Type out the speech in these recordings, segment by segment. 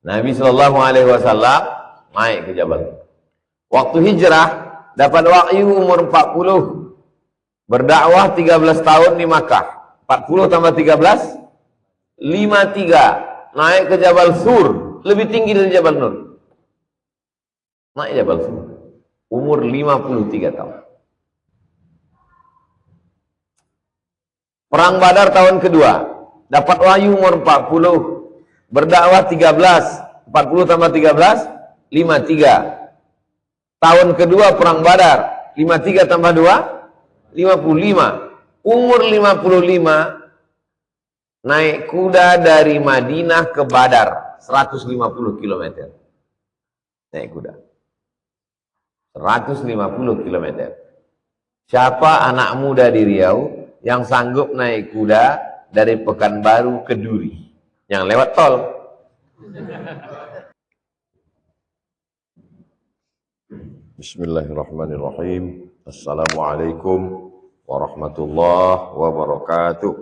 Nabi Shallallahu Alaihi Wasallam naik ke Jabal Nur. Waktu hijrah dapat wahyu umur 40, berdakwah 13 tahun di Makkah. 40 tambah 13, 53. Naik ke Jabal Sur, lebih tinggi dari Jabal Nur. Naik Jabal Sur, umur 53 tahun. Perang Badar tahun kedua, dapat wahyu umur 40, berdakwah 13, 40 tambah 13, 53. Tahun kedua perang Badar, 53 tambah 2, 55. Umur 55, naik kuda dari Madinah ke Badar, 150 km. Naik kuda. 150 km. Siapa anak muda di Riau yang sanggup naik kuda dari Pekanbaru ke Duri? Yang lewat tol. Bismillahirrahmanirrahim. Assalamualaikum warahmatullahi wabarakatuh.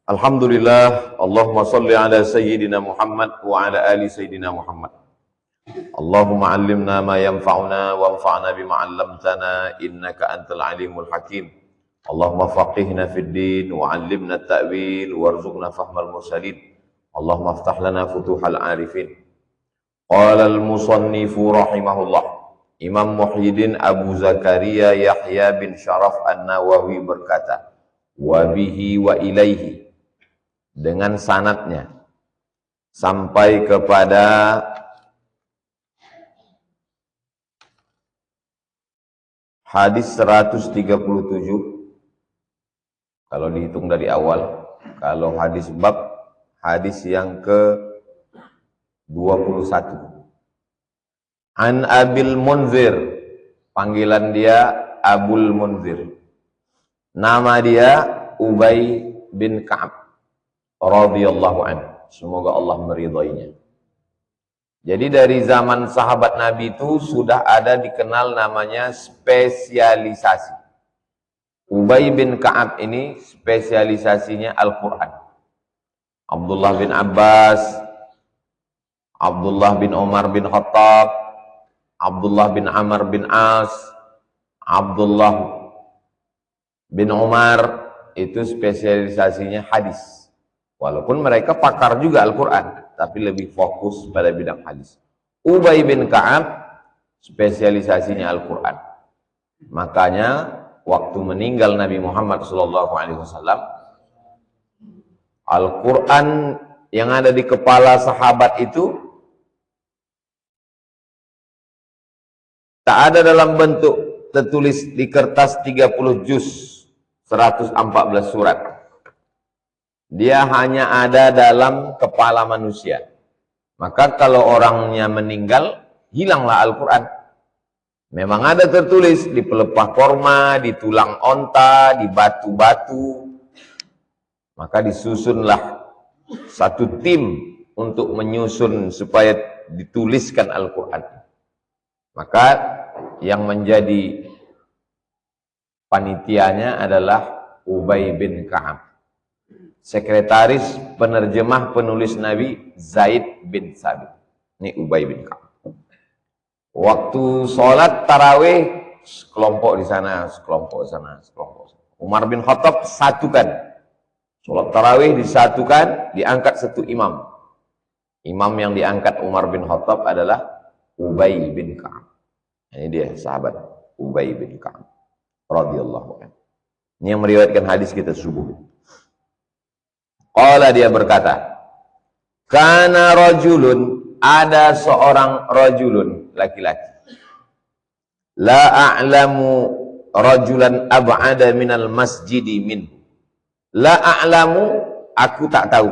Alhamdulillah, Allahumma salli ala Sayyidina Muhammad wa ala ali Sayyidina Muhammad. Allahumma allimna ma yanfa'una wa anfa'na bima 'allamtana innaka antal alimul hakim. Allahumma faqihna fid din wa 'allimna at-ta'wil warzuqna fahmal mursalin. Allahumma aftah lana futuhal arifin. Qala al-musannifu rahimahullah, Imam Muhyiddin Abu Zakaria Yahya bin Syaraf An-Nawawi berkata, wa bihi wa ilaihi, dengan sanadnya sampai kepada hadis 137 kalau dihitung dari awal. Kalau hadis bab, hadis yang ke 21. An Abil Munzir, panggilan dia Abul Munzir, nama dia Ubay bin Ka'ab radhiyallahu anhu, semoga Allah meridainya. Jadi dari zaman sahabat Nabi itu sudah ada dikenal namanya spesialisasi. Ubay bin Ka'ab ini spesialisasinya Al-Quran. Abdullah bin Abbas, Abdullah bin Umar bin Khattab, Abdullah bin Amr bin As, Abdullah bin Umar, itu spesialisasinya hadis. Walaupun mereka pakar juga Al-Quran, tapi lebih fokus pada bidang hadis. Ubay bin Ka'ab spesialisasinya Al-Quran. Makanya waktu meninggal Nabi Muhammad SAW, Al-Quran yang ada di kepala sahabat itu tak ada dalam bentuk tertulis di kertas 30 juz, 114 surat. Dia hanya ada dalam kepala manusia. Maka kalau orangnya meninggal, hilanglah Al-Quran. Memang ada tertulis di pelepah korma, di tulang onta, di batu-batu. Maka disusunlah satu tim untuk menyusun supaya dituliskan Al-Quran. Maka yang menjadi panitianya adalah Ubay bin Ka'ab. Sekretaris penerjemah penulis Nabi Zaid bin Sabit. Ini Ubay bin Ka'ab. Waktu sholat tarawih, sekelompok di sana, sekelompok di sana, sekelompok. Umar bin Khattab satukan. Sholat tarawih disatukan, diangkat satu imam. Imam yang diangkat Umar bin Khattab adalah Ubay bin Ka'ab. Ini dia sahabat Ubay bin Ka'ab radhiyallahu anhu. Ini yang meriwayatkan hadis kita subuh. Qala, dia berkata, kana rajulun, ada seorang rajulun, laki-laki. La a'lamu rajulan ab'ada minal masjidi minhu. La a'lamu, aku tak tahu.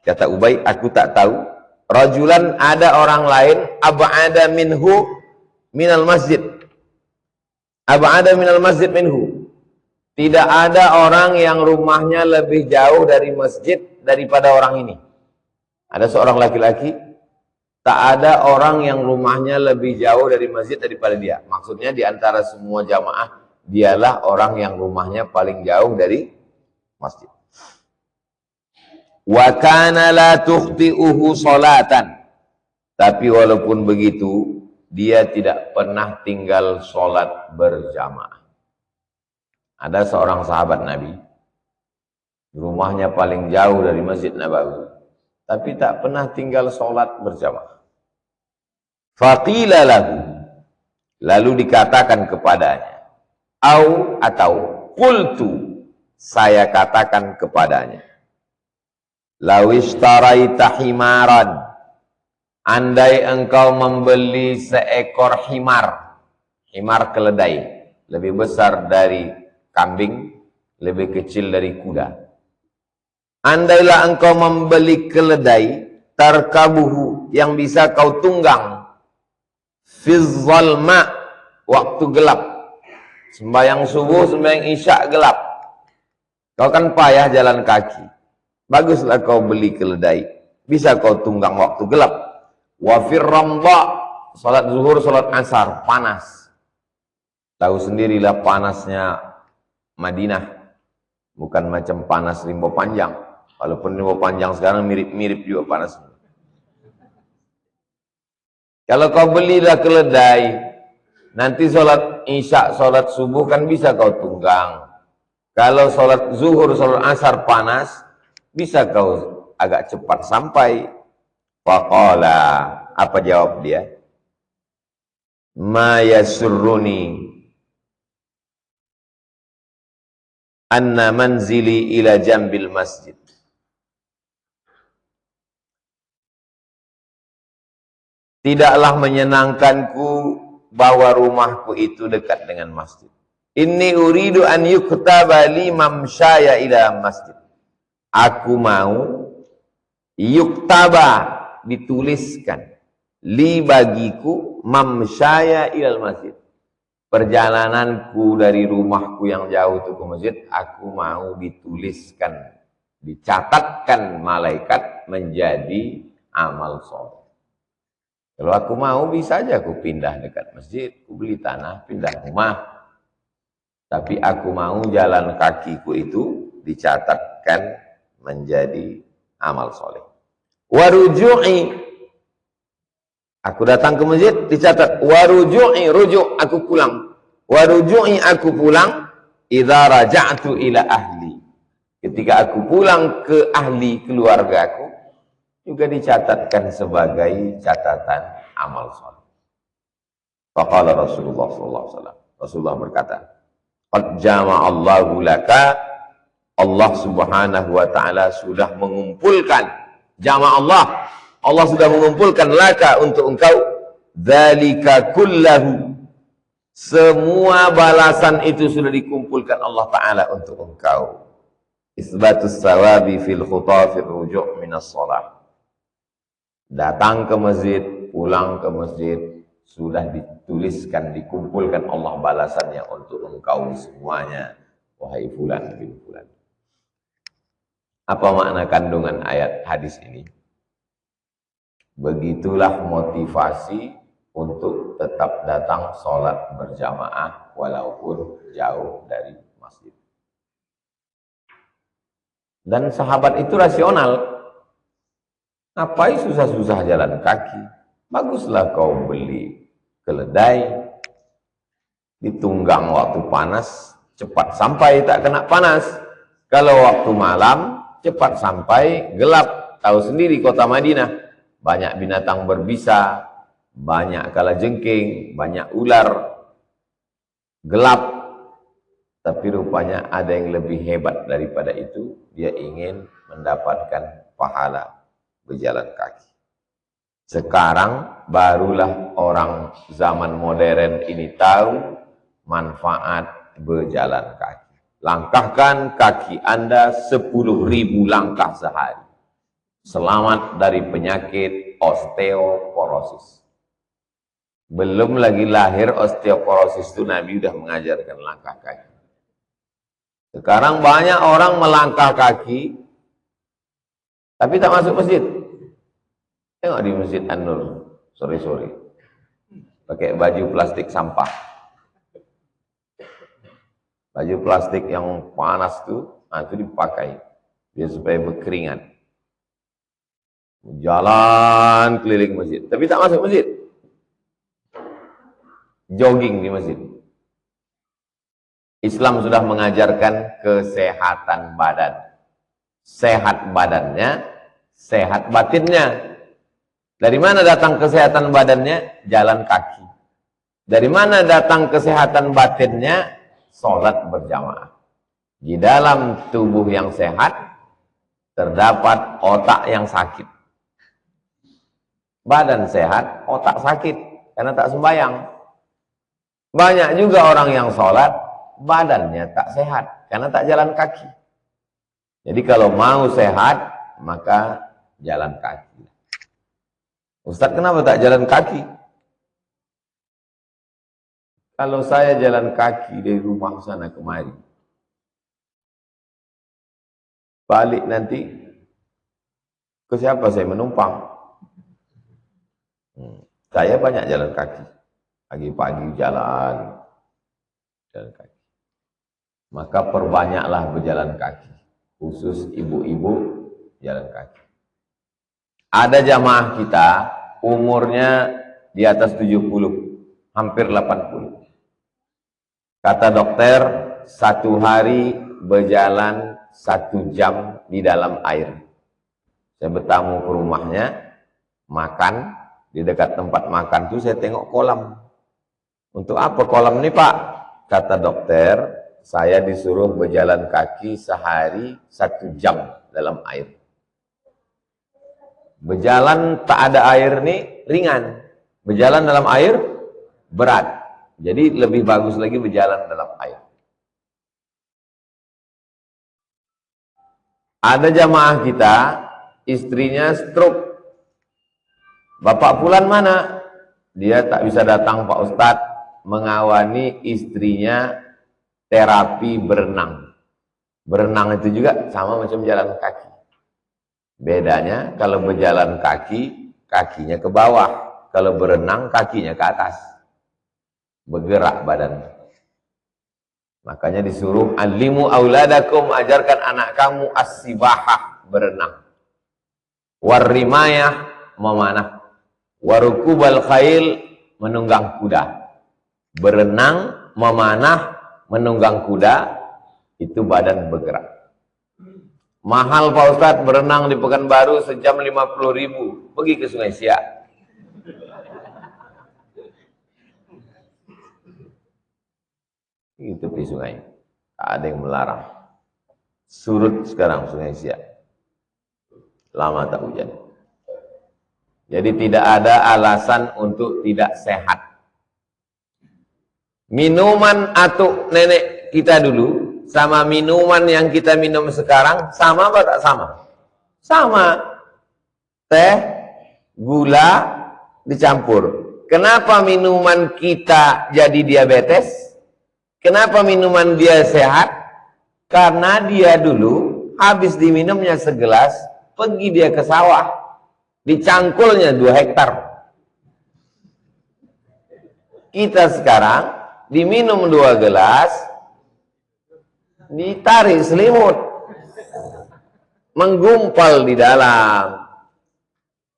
Kata Ubay, aku tak tahu. Rajulan, ada orang lain, ab'ada minhu minal masjid. Ab'ada minal masjid minhu. Tidak ada orang yang rumahnya lebih jauh dari masjid daripada orang ini. Ada seorang laki-laki, tak ada orang yang rumahnya lebih jauh dari masjid daripada dia. Maksudnya di antara semua jamaah, dialah orang yang rumahnya paling jauh dari masjid. Wa kana la tukhti'uhu salatan. Tapi walaupun begitu, dia tidak pernah tinggal sholat berjamaah. Ada seorang sahabat Nabi, rumahnya paling jauh dari Masjid Nabawi, tapi tak pernah tinggal sholat berjamaah. Faqila lahu, lalu dikatakan kepadanya, atau qultu, saya katakan kepadanya, lawistaraita himaran, andai engkau membeli seekor himar, himar keledai, lebih besar dari kambing, lebih kecil dari kuda. Andailah engkau membeli keledai, tarkabuhu, yang bisa kau tunggang, fizzalma, waktu gelap, sembahyang subuh, sembahyang isya gelap, kau kan payah jalan kaki, baguslah kau beli keledai, bisa kau tunggang waktu gelap. Wa firramdha, salat zuhur, salat asar, panas. Tahu sendirilah panasnya Madinah, bukan macam panas Rimbo Panjang. Walaupun Rimbo Panjang sekarang mirip-mirip juga panas. Kalau kau belilah keledai, nanti sholat isya, sholat subuh kan bisa kau tunggang. Kalau sholat zuhur, sholat asar panas, bisa kau agak cepat sampai. Faqala, apa jawab dia? Ma yasurruni anna manzili ila jambil masjid. Tidaklah menyenangkanku bahwa rumahku itu dekat dengan masjid. Inni uridu an yuktaba li mamsyaya ila masjid. Aku mau yuktaba, dituliskan, li bagiku, mamsyaya ilal masjid, perjalananku dari rumahku yang jauh itu ke masjid, aku mau dituliskan, dicatatkan malaikat menjadi amal soleh. Kalau aku mau, bisa aja aku pindah dekat masjid, aku beli tanah, pindah rumah. Tapi aku mau jalan kakiku itu dicatatkan menjadi amal soleh. Waruju'i, aku datang ke masjid, dicatat. Waruju'i, rujuk, aku pulang. Waruju'i, aku pulang. Idza raja'tu ila ahli, ketika aku pulang ke ahli keluargaku, juga dicatatkan sebagai catatan amal soleh. Faqala Rasulullah sallallahu alaihi wasallam, Rasulullah berkata, qad jama'allahu laka, Allah subhanahu wa ta'ala sudah mengumpulkan, jama'allah, Allah sudah mengumpulkan laka, untuk engkau, dzalika kullahu, semua balasan itu sudah dikumpulkan Allah Ta'ala untuk engkau. Isbatus sawabi fil khutafir rujuk minas sholah, datang ke masjid, pulang ke masjid, sudah dituliskan, dikumpulkan Allah balasannya untuk engkau semuanya, wahai fulan bin fulan. Apa makna kandungan ayat hadis ini? Begitulah motivasi untuk tetap datang sholat berjamaah walaupun jauh dari masjid. Dan sahabat itu rasional. Ngapain susah-susah jalan kaki? Baguslah kau beli keledai, ditunggang waktu panas, cepat sampai tak kena panas. Kalau waktu malam, cepat sampai gelap. Tahu sendiri kota Madinah, banyak binatang berbisa, banyak kalajengking, banyak ular, gelap. Tapi rupanya ada yang lebih hebat daripada itu, dia ingin mendapatkan pahala berjalan kaki. Sekarang barulah orang zaman modern ini tahu manfaat berjalan kaki. Langkahkan kaki Anda 10.000 langkah sehari. Selamat dari penyakit osteoporosis. Belum lagi lahir osteoporosis itu Nabi sudah mengajarkan langkah kaki. Sekarang banyak orang melangkah kaki tapi tak masuk masjid. Tengok di Masjid An-Nur sore-sore pakai baju plastik sampah. Baju plastik yang panas itu dipakai biar supaya berkeringat. Jalan keliling masjid, tapi tak masuk masjid. Jogging di masjid. Islam sudah mengajarkan kesehatan badan. Sehat badannya, sehat batinnya. Dari mana datang kesehatan badannya? Jalan kaki. Dari mana datang kesehatan batinnya? Sholat berjamaah. Di dalam tubuh yang sehat, terdapat otak yang sakit. Badan sehat, otak sakit, karena tak sembahyang. Banyak juga orang yang sholat, badannya tak sehat, karena tak jalan kaki. Jadi kalau mau sehat, maka jalan kaki. Ustaz, kenapa tak jalan kaki? Kalau saya jalan kaki dari rumah sana kemari, balik nanti, ke siapa saya menumpang? Saya banyak jalan kaki. Pagi-pagi jalan kaki. Maka perbanyaklah berjalan kaki. Khusus ibu-ibu jalan kaki. Ada jamaah kita, umurnya di atas 70, hampir 80. Kata dokter, 1 hari berjalan 1 jam di dalam air. Saya bertamu ke rumahnya, makan, di dekat tempat makan itu saya tengok kolam. Untuk apa kolam ini, Pak? Kata dokter, saya disuruh berjalan kaki sehari 1 jam dalam air. Berjalan tak ada air ini ringan. Berjalan dalam air berat. Jadi lebih bagus lagi berjalan dalam air. Ada jamaah kita, istrinya stroke. Bapak Fulan mana? Dia tak bisa datang, Pak Ustadz, mengawani istrinya terapi berenang. Berenang itu juga sama macam jalan kaki. Bedanya kalau berjalan kaki, kakinya ke bawah. Kalau berenang, kakinya ke atas. Bergerak badan. Makanya disuruh, alimu auladakum, ajarkan anak kamu as-sibahah, berenang. Warrimayah, memanah. Warukubal khail, menunggang kuda. Berenang, memanah, menunggang kuda, itu badan bergerak. Mahal Pak Ustadz, berenang di Pekanbaru sejam 50.000. Pergi ke Sungai Siak. Itu di sungai. Tak ada yang melarang. Surut sekarang Sungai Siak. Lama tak hujan. Jadi tidak ada alasan untuk tidak sehat. Minuman atuk nenek kita dulu sama minuman yang kita minum sekarang sama apa tak sama? Sama. Teh, gula dicampur. Kenapa minuman kita jadi diabetes? Kenapa minuman dia sehat? Karena dia dulu habis diminumnya segelas, pergi dia ke sawah. Dicangkulnya 2 hektar. Kita sekarang diminum 2 gelas, ditarik selimut, menggumpal di dalam.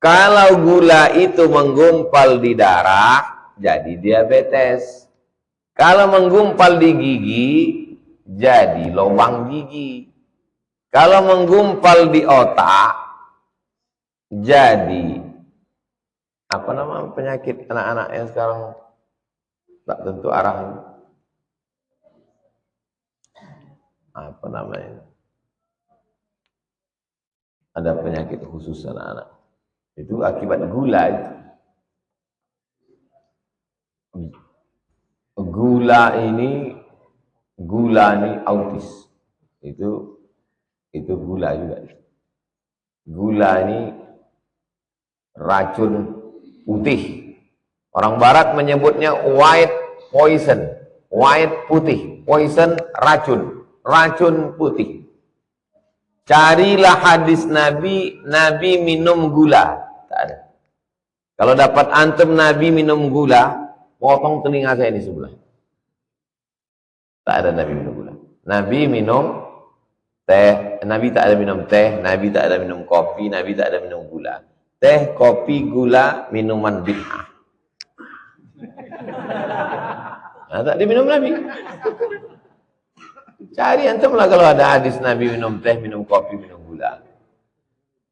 Kalau gula itu menggumpal di darah, jadi diabetes. Kalau menggumpal di gigi, jadi lubang gigi. Kalau menggumpal di otak, jadi apa nama penyakit anak-anak yang sekarang tak tentu arah? Apa namanya? Ada penyakit khusus anak-anak. Itu akibat gula itu. Gula ini autis. Itu gula juga. Gula ini racun putih. Orang barat menyebutnya white poison. White putih, poison racun, racun putih. Carilah hadis Nabi, Nabi minum gula. Tak ada. Kalau dapat antum Nabi minum gula, potong telinga saya di sebelah. Tak ada Nabi minum gula. Nabi minum Teh, Nabi tak ada minum teh, Nabi tak ada minum kopi, Nabi tak ada minum gula. Teh, kopi, gula, minuman bid'ah. Nah, tak diminum Nabi. Cari antum lah kalau ada hadis Nabi minum teh, minum kopi, minum gula.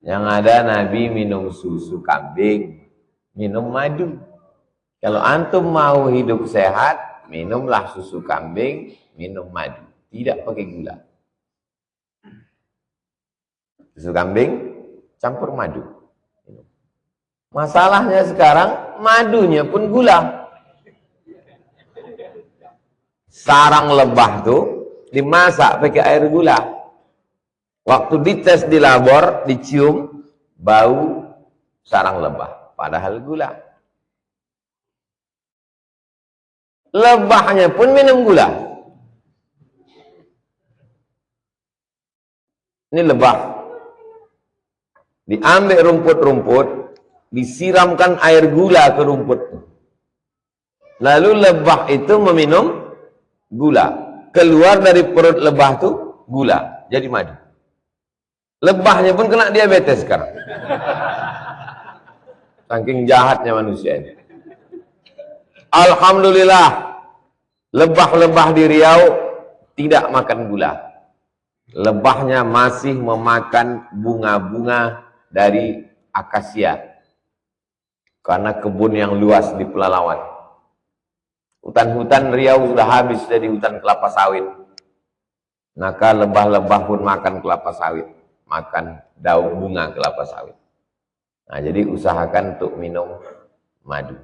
Yang ada Nabi minum susu kambing, minum madu. Kalau antum mau hidup sehat, minumlah susu kambing, minum madu. Tidak pakai gula. Susu kambing campur madu. Masalahnya sekarang madunya pun gula. Sarang lebah tuh dimasak pakai air gula. Waktu dites di labor, dicium bau sarang lebah, padahal gula. Lebahnya pun minum gula. Ini lebah. Diambil rumput-rumput, disiramkan air gula ke rumput. Lalu lebah itu meminum gula. Keluar dari perut lebah itu gula, jadi madu. Lebahnya pun kena diabetes sekarang. Saking jahatnya manusia ini. Alhamdulillah, lebah-lebah di Riau tidak makan gula. Lebahnya masih memakan bunga-bunga dari akasia. Karena kebun yang luas di Pelalawan. Hutan-hutan Riau sudah habis jadi hutan kelapa sawit. Maka lebah-lebah pun makan kelapa sawit. Makan daun bunga kelapa sawit. Nah, jadi usahakan untuk minum madu.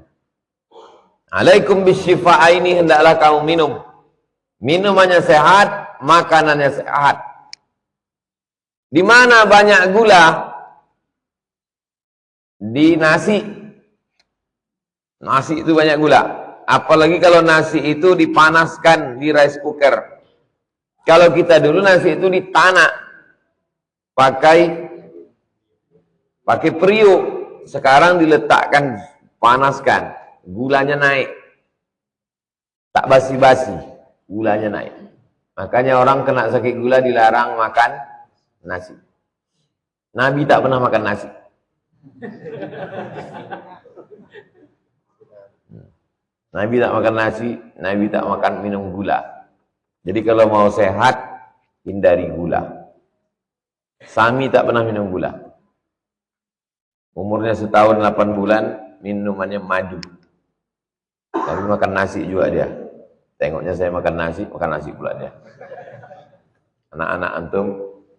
Alaikum bisyifa'a, ini hendaklah kamu minum. Minumannya sehat, makanannya sehat. Di mana banyak gula? Di nasi. Nasi itu banyak gula. Apalagi kalau nasi itu dipanaskan di rice cooker. Kalau kita dulu nasi itu ditanak. Pakai periuk. Sekarang diletakkan, panaskan. Gulanya naik. Tak basi-basi. Gulanya naik. Makanya orang kena sakit gula dilarang makan nasi. Nabi tak pernah makan nasi. Nabi tak makan nasi, Nabi tak makan minum gula. Jadi kalau mau sehat, hindari gula. Sami tak pernah minum gula. Umurnya setahun 8 bulan, minumannya madu. Tapi makan nasi juga dia. Tengoknya saya makan nasi pula dia. Anak-anak antum,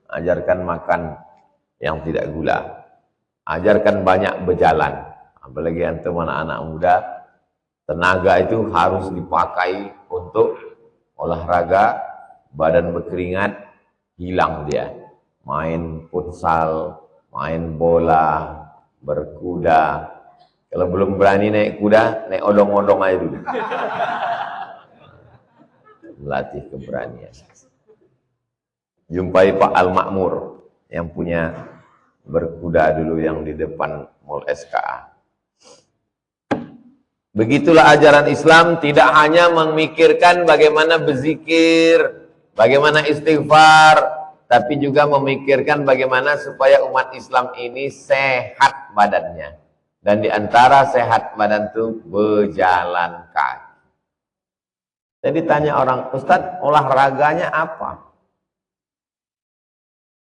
ajarkan makan yang tidak gula. Ajarkan banyak berjalan. Apalagi antum anak-anak muda, tenaga itu harus dipakai untuk olahraga, badan berkeringat, hilang dia. Main futsal, main bola, berkuda. Kalau belum berani naik kuda, naik odong-odong aja dulu. Melatih keberanian. Jumpai Pak Al-Makmur yang punya berkuda dulu yang di depan Mall SKA. Begitulah ajaran Islam, tidak hanya memikirkan bagaimana berzikir, bagaimana istighfar, tapi juga memikirkan bagaimana supaya umat Islam ini sehat badannya. Dan di antara sehat badan itu berjalan kaki. Jadi tanya orang, Ustadz, olahraganya apa?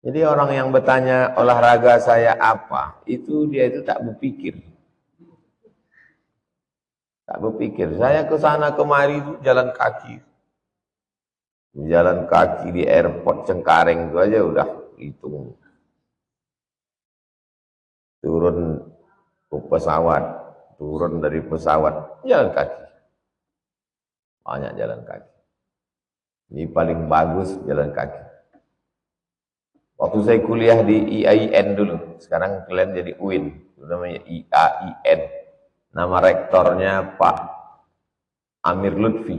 Jadi orang yang bertanya olahraga saya apa, itu dia itu tak berpikir. Tak berpikir. Saya ke sana kemari itu jalan kaki. Jalan kaki di airport Cengkareng itu aja udah hitung. Turun ke pesawat, turun dari pesawat, jalan kaki. Banyak jalan kaki. Ini paling bagus jalan kaki. Waktu saya kuliah di IAIN dulu, sekarang kalian jadi UIN, namanya IAIN. Nama rektornya Pak Amir Lutfi.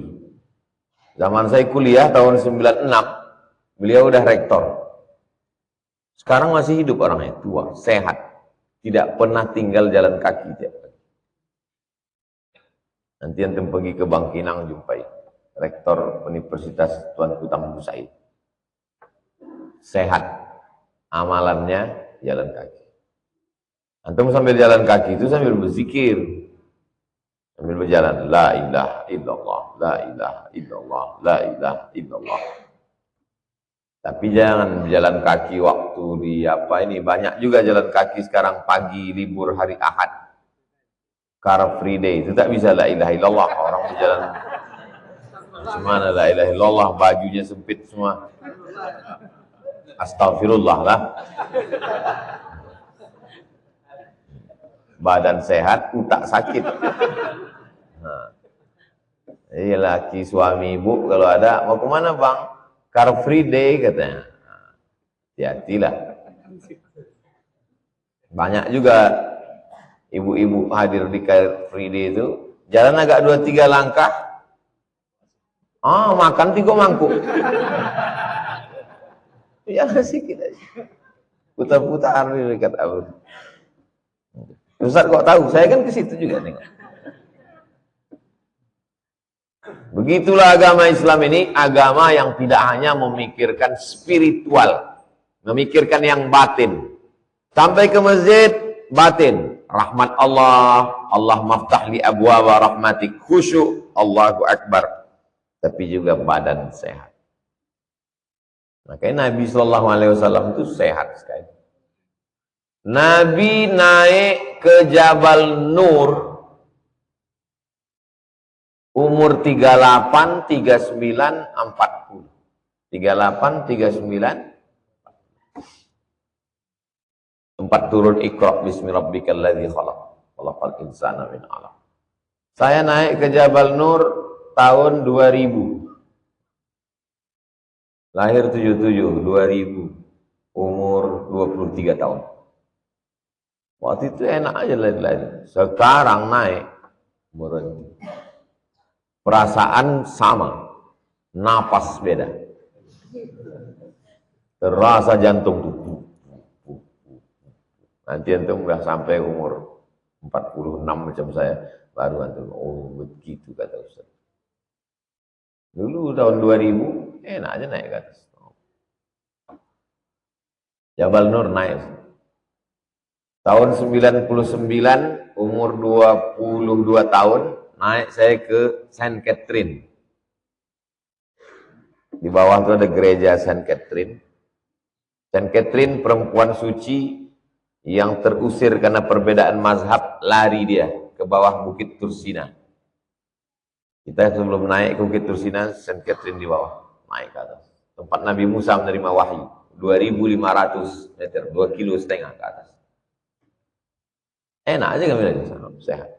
Zaman saya kuliah tahun 96, beliau udah rektor. Sekarang masih hidup orangnya, tua, sehat. Tidak pernah tinggal jalan kaki tiap hari. Nanti antum pergi ke Bangkinang jumpai rektor Universitas Tuanku Tangguh Said. sehat. Amalannya jalan kaki. Antum sambil jalan kaki itu sambil berzikir. Sambil berjalan, la ilaha illallah, la ilaha illallah, la ilaha illallah. Tapi jangan jalan kaki waktu di apa ini, banyak juga jalan kaki sekarang pagi libur hari Ahad. Car free day, itu tak bisa la ilaha illallah, orang berjalan semana la ilaha illallah, bajunya sempit semua. Astagfirullah lah. Badan sehat, utak sakit. Nah, ini laki suami ibu kalau ada, mau kemana bang? Car free day katanya. Hati-hatilah. Banyak juga ibu-ibu hadir di car free day itu, jalan agak 2-3 langkah, makan 3 mangkuk. Ya sedikit aja. Putar-putar di dekat Abu. Ustaz kok tahu? Saya kan ke situ juga nih. Begitulah agama Islam ini, agama yang tidak hanya memikirkan spiritual, memikirkan yang batin. Sampai ke masjid, batin. Rahmat Allah, Allah maftah li abwaba rahmatik, khusyuk, Allahu Akbar. Tapi juga badan sehat. Makanya Nabi SAW itu sehat sekali. Nabi naik ke Jabal Nur umur 38, 39, 40. 38, 39, tempat turun Iqra bismi rabbikal ladzi khalaq, khalaqal insana min 'alaq. Saya naik ke Jabal Nur tahun 2000. Lahir 77, 2000. Umur 23 tahun. Waktu itu enak aja lain-lain. Sekarang naik berhenti. Perasaan sama, napas beda. Terasa jantung tuh. Nanti antum udah sampai umur 46 macam saya, baru antum, oh begitu kata Ustaz. Dulu tahun 2000, enak aja naik ke atas. Jabal Nur naik. Tahun 99, umur 22 tahun, naik saya ke Saint Catherine. Di bawah itu ada gereja Saint Catherine. Saint Catherine perempuan suci yang terusir karena perbedaan mazhab, lari dia ke bawah Bukit Tursina. Kita sebelum naik ke Bukit Tursina, Saint Catherine di bawah, naik ke atas. Tempat Nabi Musa menerima wahyu, 2.500 meter, 2,5 kilo ke atas. Enak aja kami lagi, sehat.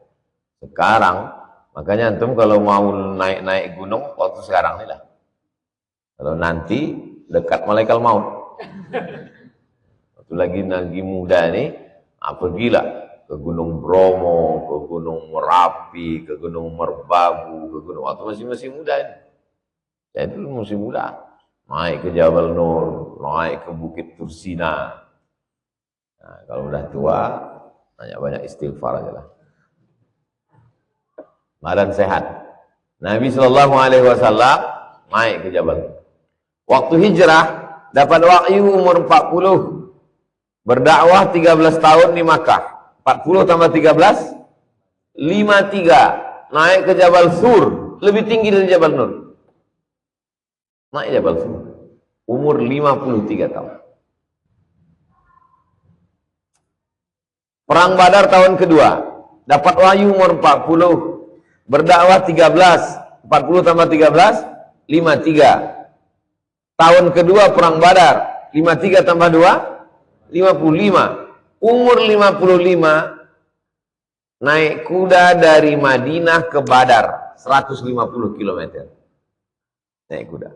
Sekarang, makanya antum kalau mau naik-naik gunung, waktu sekarang nih lah. Kalau nanti dekat malaikat maut. Waktu lagi muda nih, pergilah ke Gunung Bromo, ke Gunung Merapi, ke Gunung Merbabu, ke Gunung, waktu masih muda ini. Saya dulu masih muda. Naik ke Jabal Nur, naik ke Bukit Tursina. Nah, kalau udah tua, banyak istighfar aja lah. Badan sehat. Nabi SAW naik ke Jabal Nur. Waktu hijrah, dapat wahyu umur 40. Berdakwah 13 tahun di Makkah. 40 tambah 13, 53. Naik ke Jabal Sur, lebih tinggi dari Jabal Nur. Naik Jabal Sur. Umur 53 tahun. Perang Badar tahun kedua. Dapat wahyu umur 40. Berdakwah 13. 40 tambah 13, 53. Tahun kedua Perang Badar. 53 tambah 2, 55. Umur 55, naik kuda dari Madinah ke Badar, 150 km. Naik kuda.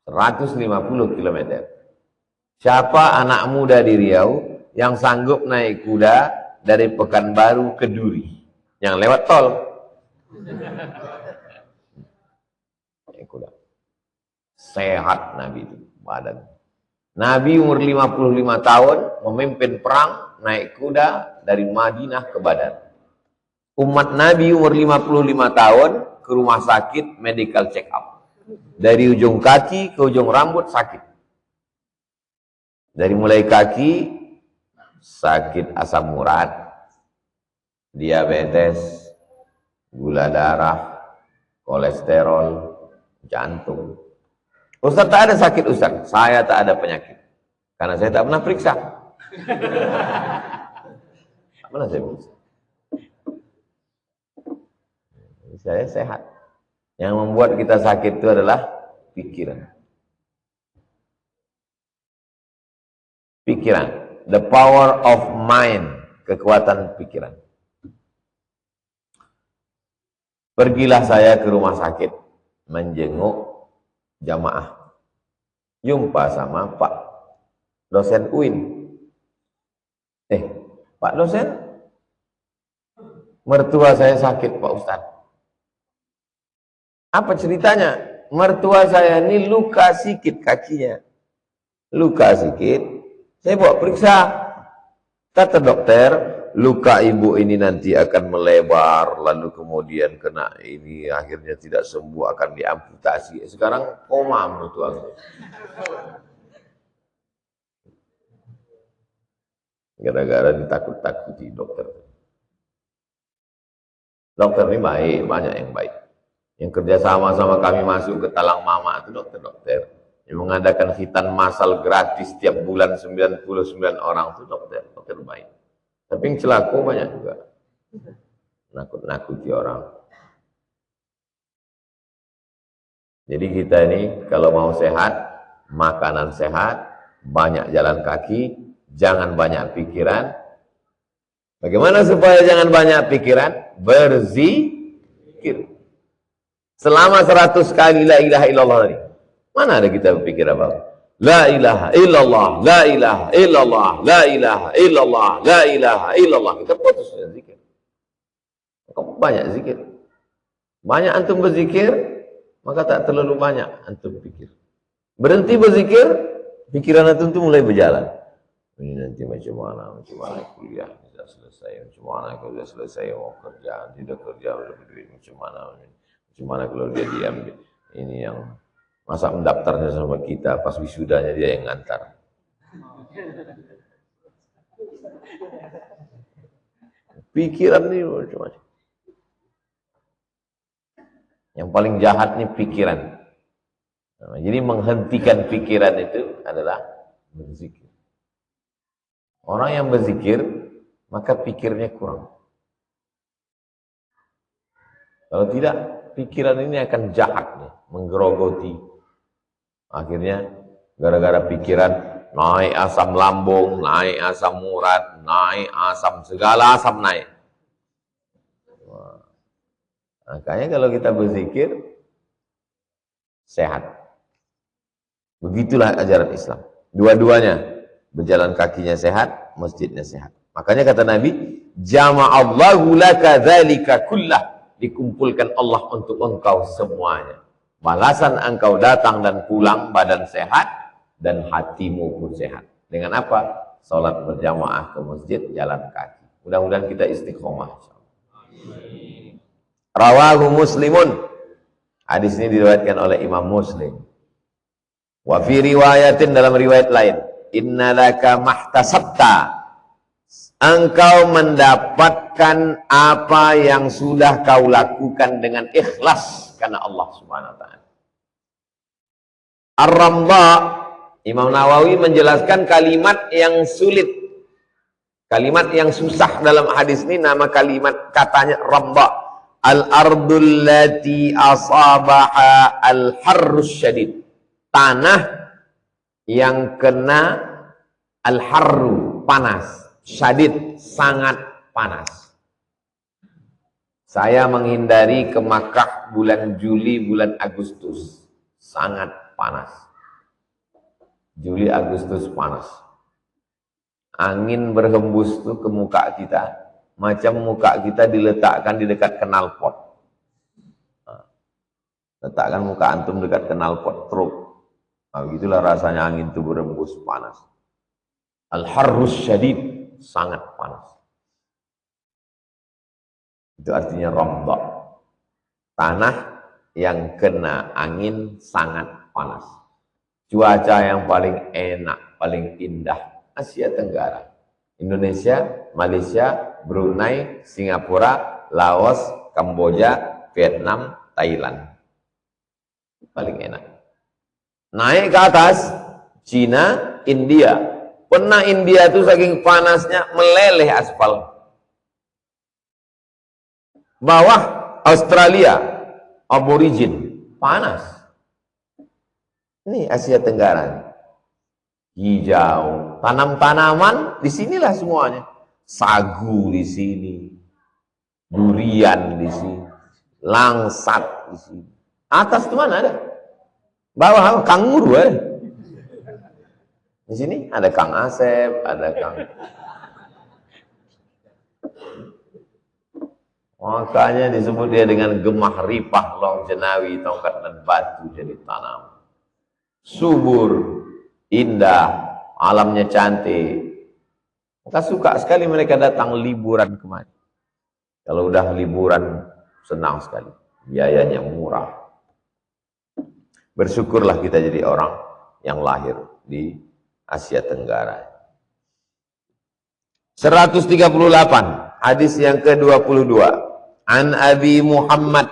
150 km. Siapa anak muda di Riau yang sanggup naik kuda dari Pekanbaru ke Duri? Yang lewat tol. Naik kuda. Sehat Nabi itu, badan. Nabi umur 55 tahun, memimpin perang, naik kuda dari Madinah ke Badar. Umat Nabi umur 55 tahun, ke rumah sakit, medical check up. Dari ujung kaki ke ujung rambut sakit. Dari mulai kaki, sakit asam urat, diabetes, gula darah, kolesterol, jantung. Ustaz tak ada sakit Ustaz, saya tak ada penyakit. Karena saya tak pernah periksa. Tak pernah saya periksa. Saya sehat. Yang membuat kita sakit itu adalah pikiran. Pikiran. The power of mind. Kekuatan pikiran. Pergilah saya ke rumah sakit. Menjenguk jamaah. Jumpa sama Pak dosen UIN. Pak dosen, mertua saya sakit Pak Ustadz. Apa ceritanya? Mertua saya ini luka sikit kakinya. Luka sikit. Saya bawa periksa. Kata dokter, luka ibu ini nanti akan melebar, lalu kemudian kena ini, akhirnya tidak sembuh, akan diamputasi. Sekarang koma mertua. Gara-gara ditakut-takuti dokter. Dokter ini baik, banyak yang baik. Yang kerjasama sama kami masuk ke Talang Mama itu dokter-dokter. Yang mengadakan khitan massal gratis setiap bulan 99 orang itu dokter baik. Tapi yang celaka banyak juga. Nakut-nakuti orang. Jadi kita ini kalau mau sehat, makanan sehat, banyak jalan kaki, jangan banyak pikiran. Bagaimana supaya jangan banyak pikiran? Berzikir. Selama 100 kali la ilaha illallah tadi. Mana ada kita berpikir apa? La ilaha illallah, la ilaha illallah, la ilaha illallah, la ilaha illallah. Kita putus dengan zikir. Banyak zikir. Banyak antum berzikir, maka tak terlalu banyak antum pikir. Berhenti berzikir, pikiran antum itu mulai berjalan. Ini nanti macam mana kuliah bisa selesai, macam mana kalau sudah selesai mau kerja, tidak kerja udah berduit, macam mana kalau dia diambil ini yang masa mendaftarnya sama kita, pas wisudanya dia yang ngantar. Pikiran ini macam-macam. Yang paling jahat nih pikiran. Nah, jadi menghentikan pikiran itu adalah berzikir. Orang yang berzikir, maka pikirnya kurang. Kalau tidak, pikiran ini akan jahat nih, menggerogoti. Akhirnya gara-gara pikiran naik asam lambung, naik asam urat, naik asam, segala asam naik. Makanya kalau kita berzikir sehat. Begitulah ajaran Islam. Dua-duanya, berjalan kakinya sehat, masjidnya sehat. Makanya kata Nabi, jama'allahu laka dzalika kullah. Dikumpulkan Allah untuk engkau semuanya. Balasan engkau datang dan pulang, badan sehat, dan hatimu pun sehat. Dengan apa? Salat berjamaah ke masjid, jalan kaki. Mudah-mudahan kita istiqomah. Rawahu Muslimun. Hadis ini diriwayatkan oleh Imam Muslim. Wa fi riwayatin, dalam riwayat lain, innalaka mahtasabta. Engkau mendapatkan apa yang sudah kau lakukan dengan ikhlas karena Allah Subhanahu wa taala. Ar-Ramdha, Imam Nawawi menjelaskan kalimat yang sulit. Kalimat yang susah dalam hadis ini, nama kalimat katanya Ramdha. Al-ardul lati asabaha al-harrus syadid. Tanah yang kena al-harru, panas. Syadid, sangat panas. Saya menghindari ke Makkah bulan Juli, bulan Agustus. Sangat panas. Juli, Agustus panas. Angin berhembus tuh ke muka kita. Macam muka kita diletakkan di dekat knalpot. Letakkan muka antum dekat knalpot truk. Nah, begitulah rasanya angin itu berhembus panas. Al-harrus syadid, sangat panas. Itu artinya ramdha. Tanah yang kena angin sangat panas. Cuaca yang paling enak, paling indah Asia Tenggara. Indonesia, Malaysia, Brunei, Singapura, Laos, Kamboja, Vietnam, Thailand. Paling enak. Naik ke atas, Cina, India. Pernah India itu saking panasnya meleleh aspal. Bawah Australia, aborigin, panas. Ini Asia Tenggara. Hijau, tanam-tanaman di sinilah semuanya. Sagu di sini, durian di sini, langsat di sini. Atas itu mana ada? Bawah kanguru ada. Di sini ada Kang Asep, ada Kang. Makanya disebut dia dengan gemah ripah long jenawi tongkat dan batu jadi tanam. Subur, indah, alamnya cantik. Maka suka sekali mereka datang liburan kemari. Kalau udah liburan senang sekali, biayanya murah. Bersyukurlah kita jadi orang yang lahir di Asia Tenggara. 138 hadis yang ke-22. An Abi Muhammad,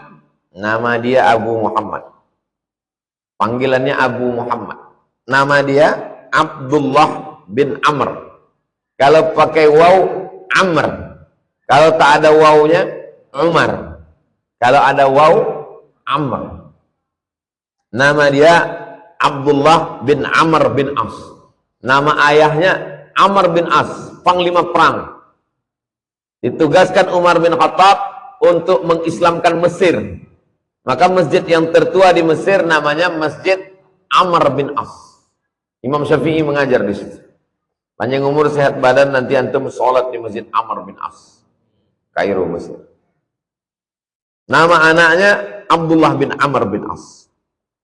nama dia Abu Muhammad. Panggilannya Abu Muhammad. Nama dia Abdullah bin Amr. Kalau pakai waw, Amr. Kalau tak ada wawnya, Umar. Kalau ada waw, Amr. Nama dia Abdullah bin Amr bin As. Nama ayahnya Amr bin As, panglima perang. Ditugaskan Umar bin Khattab untuk mengislamkan Mesir. Maka masjid yang tertua di Mesir namanya Masjid Amr bin As. Imam Syafi'i mengajar di situ. Panjang umur sehat badan, nanti antum sholat di Masjid Amr bin As, Kairo, Mesir. Nama anaknya Abdullah bin Amr bin As.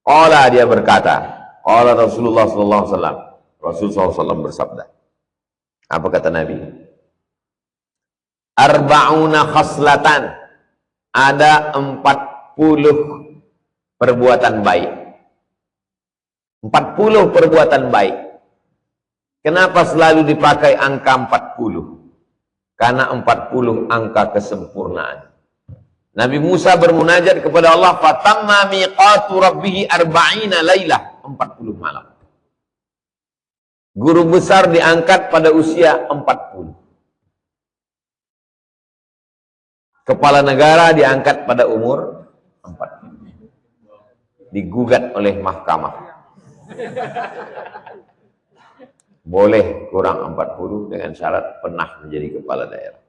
Qala, dia berkata, qala Rasulullah sallallahu alaihi wasallam. Rasul sallallahu alaihi wasallam bersabda. Apa kata Nabi? Arba'una khaslatan. Ada 40 perbuatan baik. 40 perbuatan baik. Kenapa selalu dipakai angka 40? Karena 40 angka kesempurnaan. Nabi Musa bermunajat kepada Allah, fatamma miqatu rabbih 40 lailah, 40 malam. Guru besar diangkat pada usia 40. Kepala negara diangkat pada umur 40. Digugat oleh mahkamah. Boleh kurang 40 dengan syarat pernah menjadi kepala daerah.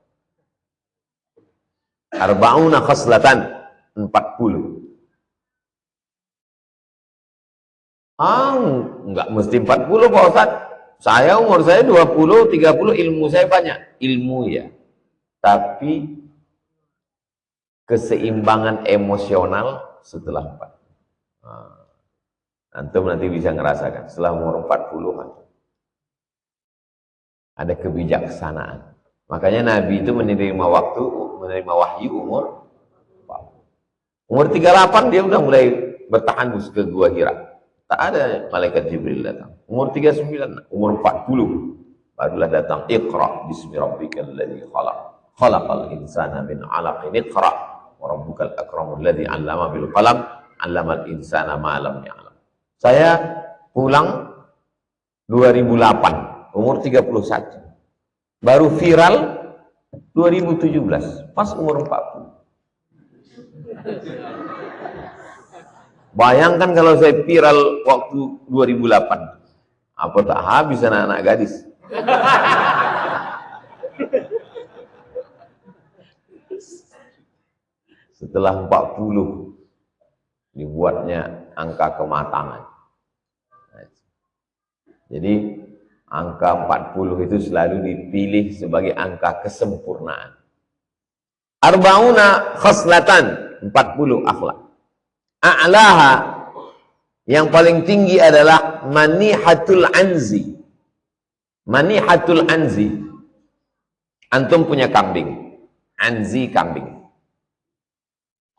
Arba'una khaslatan, 40. Enggak mesti 40 Pak Ustaz. Umur saya 20, 30, ilmu saya banyak. Ilmu ya. Tapi keseimbangan emosional setelah 40. Antum nanti bisa ngerasakan setelah umur 40-an. Ada kebijaksanaan. Makanya Nabi itu menerima wahyu umur 40. Umur 38 dia udah mulai bertahanus ke Gua Hira. Tak ada malaikat Jibril datang. Umur 39, umur 40 barulah datang. Iqra bismi rabbikal ladzi khalaq. Khalaqal insana min 'alaqin. Iqra wa rabbukal akramul ladzi 'allama bil qalam. 'Allamal insana ma lam ya'lam. Saya pulang 2008, umur 31. Baru viral 2017, pas umur 40. Bayangkan kalau saya viral waktu 2008. Apa tak habis anak-anak gadis. Setelah 40 dibuatnya angka kematangan. Jadi angka 40 itu selalu dipilih sebagai angka kesempurnaan. Arba'una khaslatan, 40 akhlak. A'laha, yang paling tinggi adalah manihatul anzi. Manihatul anzi. Antum punya kambing. Anzi kambing.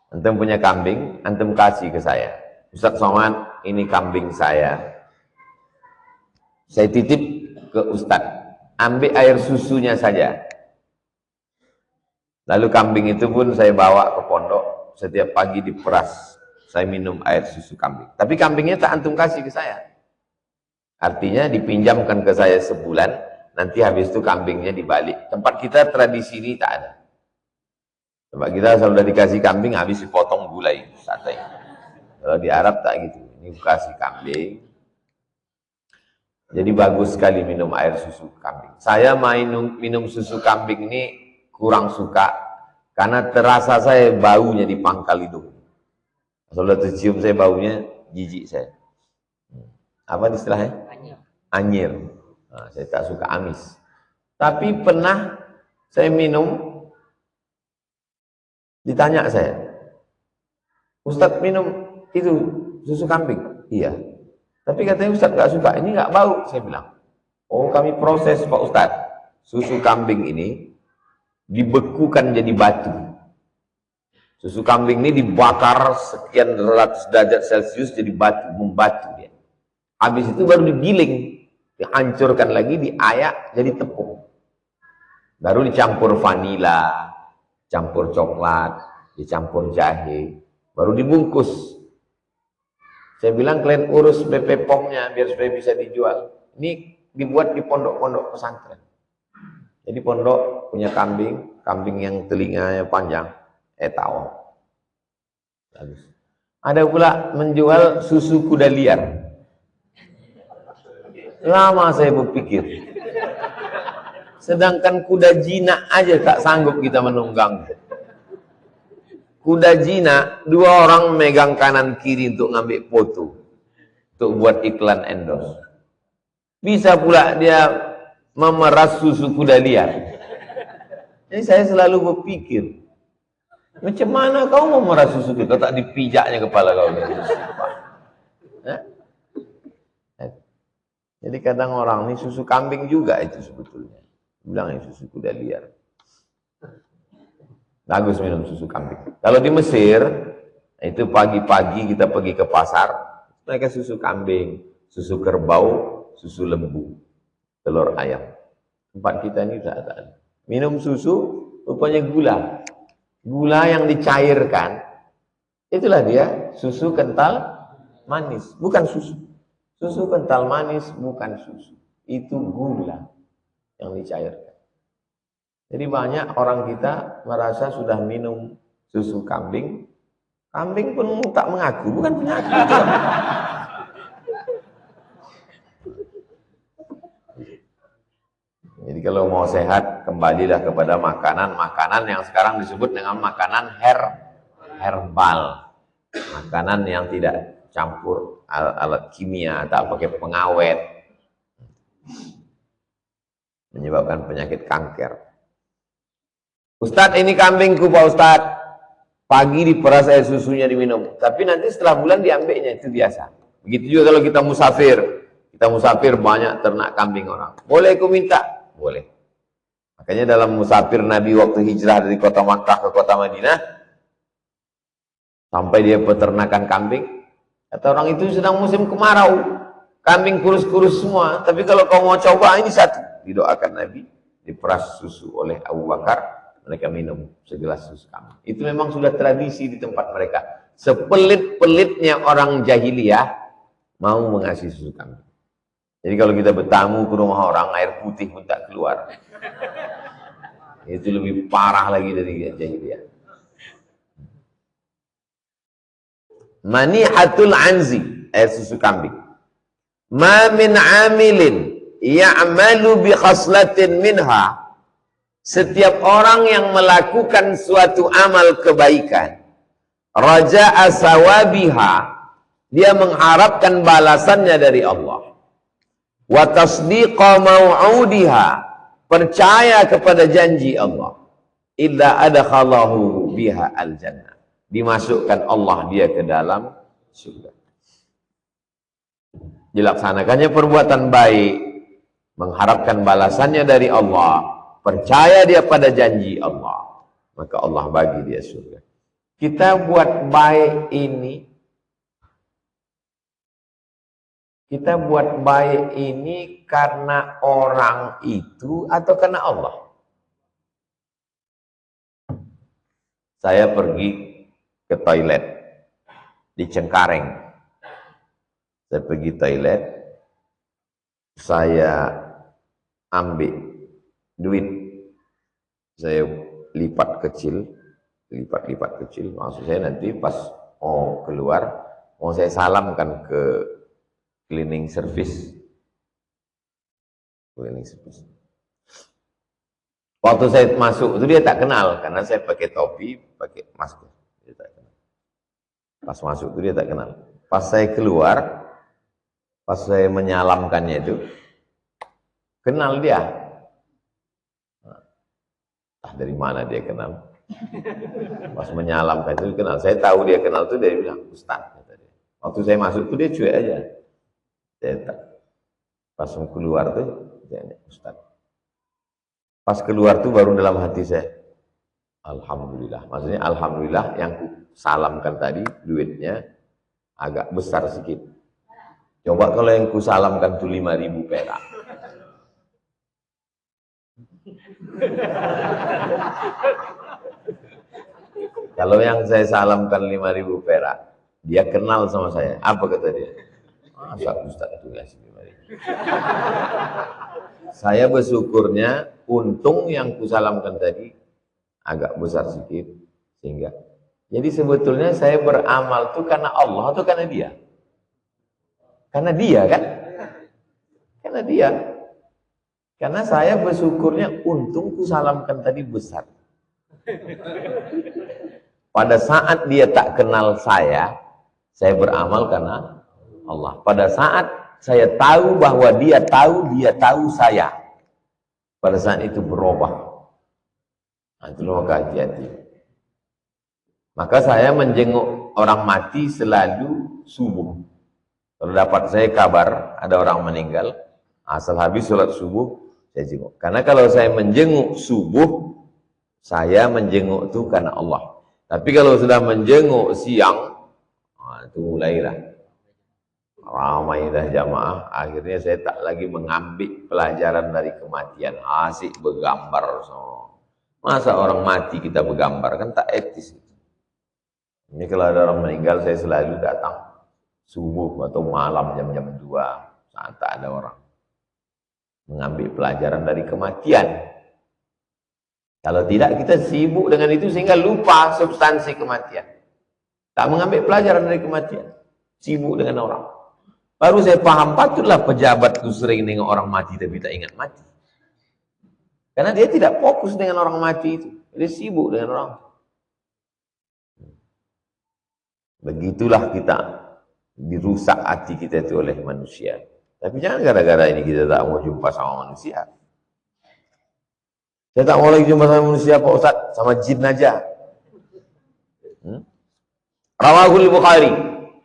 Antum punya kambing, antum kasih ke saya. Ustaz Somad, ini kambing saya. Saya titip ke Ustadz, ambil air susunya saja. Lalu kambing itu pun saya bawa ke pondok, setiap pagi diperas, saya minum air susu kambing. Tapi kambingnya tak antum kasih ke saya. Artinya dipinjamkan ke saya sebulan, nanti habis itu kambingnya dibalik. Tempat kita tradisi ini tak ada. Tempat kita sudah dikasih kambing, habis dipotong gulai, santai. Kalau di Arab tak gitu, ini kasih kambing. Jadi bagus sekali minum air susu kambing. Saya minum susu kambing ini kurang suka, karena terasa saya baunya di pangkal hidung. Kalau tercium saya baunya, jijik saya. Apa istilahnya? Anyir. Nah, saya tak suka amis. Tapi pernah saya minum, ditanya saya, Ustadz minum itu susu kambing? Iya. Tapi katanya Ustadz gak suka, ini gak bau. Saya bilang, oh kami proses Pak Ustadz. Susu kambing ini dibekukan jadi batu. Susu kambing ini dibakar sekian ratus derajat Celcius jadi batu, membatu dia. Habis itu baru digiling, dihancurkan lagi, diayak jadi tepung. Baru dicampur vanila, campur coklat, dicampur jahe, baru dibungkus. Saya bilang kalian urus BP POM-nya biar supaya bisa dijual. Ini dibuat di pondok-pondok pesantren. Jadi pondok punya kambing, kambing yang telinganya panjang, tahu. Bagus. Ada pula menjual susu kuda liar. Lama saya berpikir. Sedangkan kuda jinak aja tak sanggup kita menunggang. Kuda jinak, dua orang megang kanan kiri untuk ngambil foto, untuk buat iklan endorse. Bisa pula dia memeras susu kuda liar. Jadi saya selalu berpikir, macam mana kau mau memeras susu kuda, kau tak dipijaknya kepala kau. Jadi kadang orang ini susu kambing juga itu sebetulnya. Bilang ini susu kuda liar. Bagus minum susu kambing. Kalau di Mesir, itu pagi-pagi kita pergi ke pasar, mereka susu kambing, susu kerbau, susu lembu, telur ayam. Tempat kita ini tak ada. Minum susu, rupanya gula. Gula yang dicairkan, itulah dia susu kental manis, bukan susu. Susu kental manis bukan susu, itu gula yang dicairkan. Jadi banyak orang kita merasa sudah minum susu kambing, kambing pun tak mengaku, bukan penyakit. Jadi kalau mau sehat, kembalilah kepada makanan yang sekarang disebut dengan makanan herbal. Makanan yang tidak campur alat kimia, tak pakai pengawet, menyebabkan penyakit kanker. Ustadz, ini kambingku Pak Ustadz. Pagi diperas air susunya diminum. Tapi nanti setelah bulan diambilnya, itu biasa. Begitu juga kalau kita musafir. Kita musafir banyak ternak kambing orang. Boleh aku minta? Boleh. Makanya dalam musafir Nabi waktu hijrah dari kota Makkah ke kota Madinah, sampai dia peternakan kambing, kata orang itu sedang musim kemarau. Kambing kurus-kurus semua. Tapi kalau kau mau coba, ini satu. Didoakan Nabi, diperas susu oleh Abu Bakar. Mereka minum segelas susu kambing. Itu memang sudah tradisi di tempat mereka. Sepelit-pelitnya orang jahiliyah mau mengasih susu kambing. Jadi kalau kita bertamu ke rumah orang, air putih pun tak keluar. Itu lebih parah lagi dari jahiliyah. Manihatul anzi, air susu kambing. Ma min amilin ya'malu bi khaslatin minha. Setiap orang yang melakukan suatu amal kebaikan, raja'a sawabiha, dia mengharapkan balasannya dari Allah. Wa tasdiqa mau'udiha, percaya kepada janji Allah. Illa adkhalahu biha al-jannah, dimasukkan Allah dia ke dalam surga. Dilaksanakannya perbuatan baik, mengharapkan balasannya dari Allah, percaya dia pada janji Allah, maka Allah bagi dia surga. Kita buat baik ini kita buat baik ini karena orang itu atau karena Allah? Saya pergi ke toilet di Cengkareng. Saya pergi toilet, saya ambil duit, saya lipat kecil, maksud saya nanti pas mau keluar, mau saya salamkan ke cleaning service. Waktu saya masuk itu dia tak kenal, karena saya pakai topi, pakai masker. Dia tak kenal. Pas masuk itu dia tak kenal. Pas saya keluar, pas saya menyalamkannya itu, kenal dia. Ah, dari mana dia kenal? Pas menyalamkan itu kenal. Saya tahu dia kenal itu, dia bilang, Ustaz. Waktu saya masuk itu dia cuek aja. Saya tak. Pas keluar tuh, dia nanya, Ustaz. Pas keluar tuh baru dalam hati saya, Alhamdulillah. Maksudnya Alhamdulillah yang ku salamkan tadi, duitnya agak besar sedikit. Coba kalau yang ku salamkan tuh 5.000 perak. Kalau yang saya salamkan 5.000 perak, dia kenal sama saya. Apa kata dia? Masa Ustaz itu ngasih 5.000? Saya bersyukurnya, untung yang ku salamkan tadi agak besar sedikit, sehingga. Jadi sebetulnya saya beramal itu karena Allah atau karena dia? Karena dia kan? Karena dia. Karena saya bersyukurnya untung ku salamkan tadi besar. Pada saat dia tak kenal saya beramal karena Allah. Pada saat saya tahu bahwa dia tahu saya. Pada saat itu berubah. Nah, itu maka hati-hati. Maka saya menjenguk orang mati selalu subuh. Kalau dapat saya kabar ada orang meninggal, asal habis sholat subuh, saya jenguk. Karena kalau saya menjenguk subuh, saya menjenguk itu karena Allah. Tapi kalau sudah menjenguk siang, itu mulailah ramai dah jamaah. Akhirnya saya tak lagi mengambil pelajaran dari kematian. Asik bergambar. Masa orang mati kita bergambar, kan tak etis. Ini kalau ada orang meninggal, saya selalu datang subuh atau malam jam-jam 2 saat tak ada orang, mengambil pelajaran dari kematian. Kalau tidak, kita sibuk dengan itu sehingga lupa substansi kematian. Tak mengambil pelajaran dari kematian, sibuk dengan orang. Baru saya paham, patutlah pejabat itu sering dengan orang mati tapi tak ingat mati. Karena dia tidak fokus dengan orang mati itu, dia sibuk dengan orang. Begitulah kita dirusak hati kita itu oleh manusia. Tapi jangan gara-gara ini kita tak mau jumpa sama manusia. Saya tak mau lagi jumpa sama manusia Pak Ustaz, sama jin aja. Rawahul Bukhari.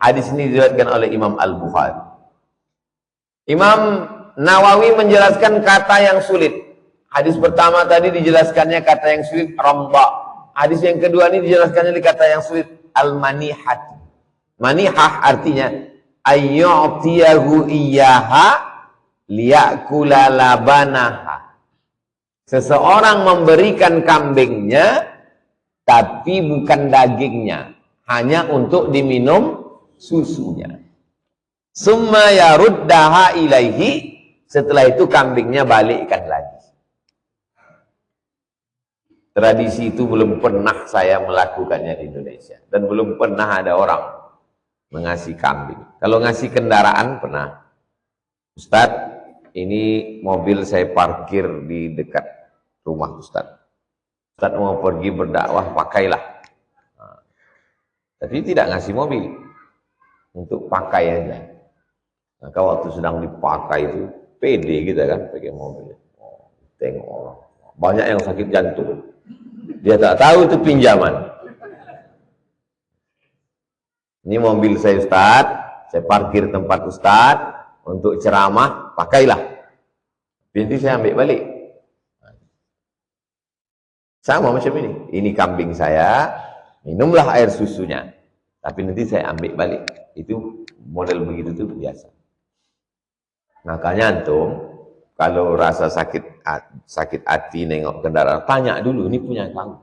Hadis ini diriwayatkan oleh Imam Al-Bukhari. Imam Nawawi menjelaskan kata yang sulit. Hadis pertama tadi dijelaskannya kata yang sulit, ramba. Hadis yang kedua ini dijelaskannya kata yang sulit, al-manihat. Manihah artinya ayyu'tiyahu iyyaha liya'kula labanaha. Seseorang memberikan kambingnya tapi bukan dagingnya, hanya untuk diminum susunya. Summa yaruddaha ilaihi, setelah itu kambingnya balikkan lagi. Tradisi itu belum pernah saya melakukannya di Indonesia, dan belum pernah ada orang mengasih kambing. Kalau ngasih kendaraan pernah. Ustadz, ini mobil saya parkir di dekat rumah Ustadz. Ustadz mau pergi berdakwah, pakailah. Nah, tapi tidak ngasih mobil, untuk pakai aja. Maka waktu sedang dipakai itu pede kita kan pakai mobil. Tengok orang, banyak yang sakit jantung. Dia tak tahu itu pinjaman. Ini mobil saya Ustaz, saya parkir tempat Ustaz untuk ceramah, pakailah. Nanti saya ambil balik. Sama macam ini. Ini kambing saya, minumlah air susunya. Tapi nanti saya ambil balik. Itu model begitu tuh biasa. Makanya antum kalau rasa sakit hati nengok kendaraan, tanya dulu ini punya kamu.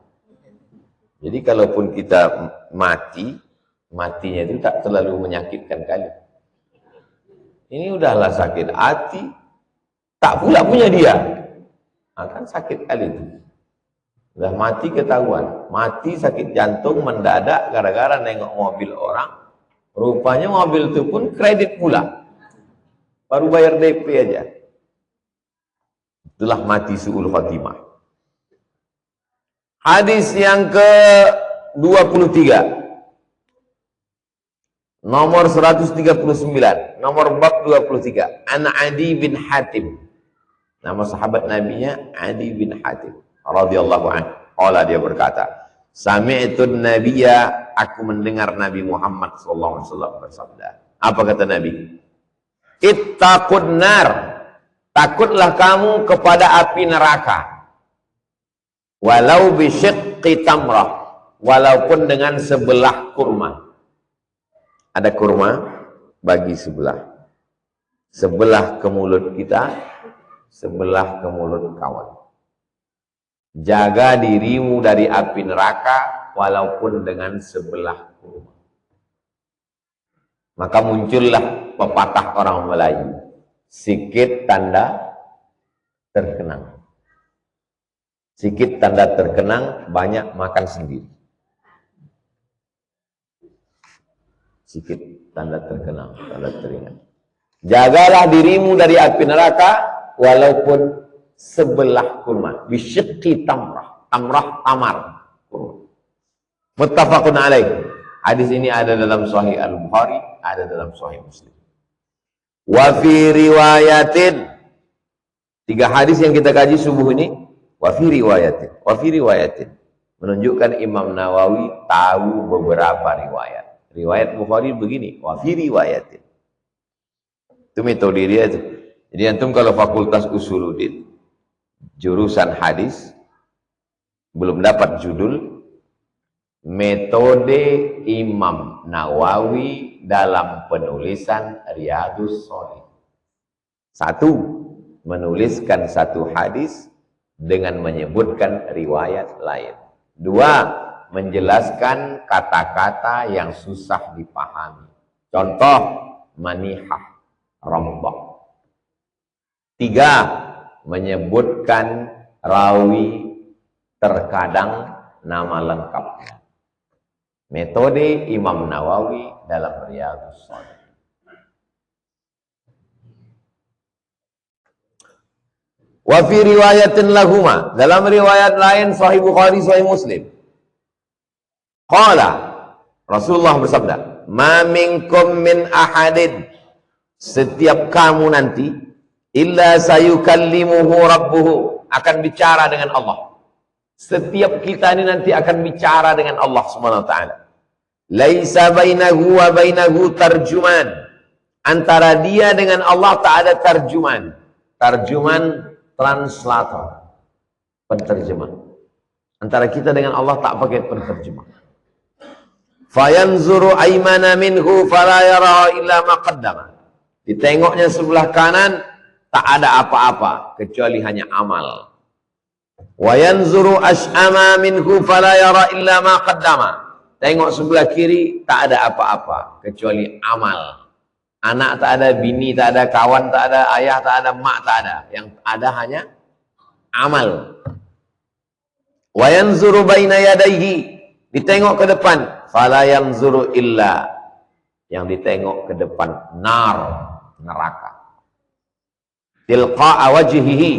Jadi kalaupun kita matinya itu tak terlalu menyakitkan kali. Ini udahlah sakit hati, tak pula punya dia. Akan sakit kali itu. Udah mati ketahuan. Mati sakit jantung mendadak gara-gara nengok mobil orang. Rupanya mobil itu pun kredit pula. Baru bayar DP aja. Itulah mati su'ul khatimah. Hadis yang ke-23. Nomor 139. Nomor bab 23. An Adi bin Hatim. Nama sahabat nabinya Adi bin Hatim. Radhiyallahu anhu. Qala, dia berkata, sami'tun nabiyya, aku mendengar Nabi Muhammad sallallahu alaihi wasallam bersabda. Apa kata Nabi? Ittaqun nar. Takutlah kamu kepada api neraka. Walau bisyiqqi tamrah, walaupun dengan sebelah kurma. Ada kurma bagi sebelah. Sebelah ke mulut kita, sebelah ke mulut kawan. Jaga dirimu dari api neraka walaupun dengan sebelah kurma. Maka muncullah pepatah orang Melayu, sikit tanda terkenang. Sikit tanda terkenang, banyak makan sendiri. Sikit tanda terkenang, tanda teringat. Jagalah dirimu dari api neraka walaupun sebelah kurma. Bisyiqqi tamrah. Tamrah, tamar. Muttafaqun alaih. Hadis ini ada dalam Sahih Al-Bukhari, ada dalam Sahih Muslim. Wa fi riwayatin. 3 hadis yang kita kaji subuh ini. Wa fi riwayatin, menunjukkan Imam Nawawi tahu beberapa riwayat. Riwayat Bukhari begini, wa fi riwayatin. Itu metode dia itu. Jadi antum kalau fakultas usuluddin, jurusan hadis, belum dapat judul, metode Imam Nawawi dalam penulisan Riyadhus Shalihin. 1, menuliskan satu hadis dengan menyebutkan riwayat lain. 2, menjelaskan kata-kata yang susah dipahami. Contoh, manihah, rombok. 3, menyebutkan rawi terkadang nama lengkapnya. Metode Imam Nawawi dalam Riyadhus Shalihin. Wa fi riwayatin lahuma, dalam riwayat lain Sahih Bukhari, Sahih Muslim. Qala, Rasulullah bersabda, ma minkum min ahadin, setiap kamu nanti, illa sayukallimuhu rabbuhu, akan bicara dengan Allah. Setiap kita ini nanti akan bicara dengan Allah Subhanahu wa taala. Laisa bainahu wa bainahu tarjuman. Antara dia dengan Allah tak ada tarjuman. Tarjuman, translator, penterjemah. Antara kita dengan Allah tak pakai penterjemah. Fayanzuru aymana minhu fala yara illa ma qaddama. Ditengoknya sebelah kanan tak ada apa-apa kecuali hanya amal. Wa yanzuru ash'ama minhu fala yara illa ma qaddama. Tengok sebelah kiri tak ada apa-apa kecuali amal. Anak tak ada, bini tak ada, kawan tak ada, ayah tak ada, mak tak ada. Yang ada hanya amal. Wa yanzuru baina yadayhi, ditengok ke depan, fala yanzuru illa, yang ditengok ke depan nar, neraka. Tilqa'a wajhihi,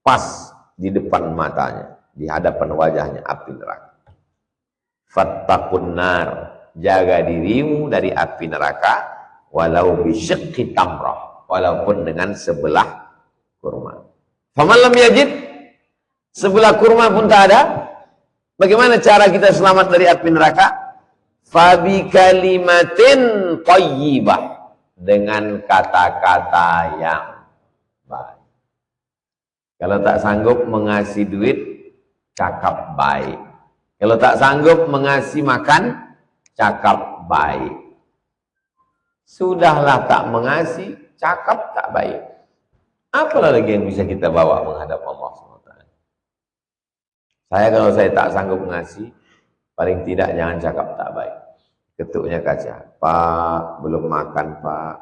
pas di depan matanya, di hadapan wajahnya api neraka. Fattaqun nar, jaga dirimu dari api neraka. Walau bisyiqqi tamrah, walaupun dengan sebelah kurma. Faman lam yajid, sebelah kurma pun tak ada. Bagaimana cara kita selamat dari api neraka? Fabi kalimatin thayyibah, dengan kata-kata yang baik. Kalau tak sanggup mengasih duit, cakap baik. Kalau tak sanggup mengasih makan, cakap baik. Sudahlah tak mengasih, cakap tak baik. Apalah lagi yang bisa kita bawa menghadap Allah SWT. Kalau saya tak sanggup ngasih, paling tidak jangan cakap tak baik. Ketuknya kaca, Pak, belum makan Pak.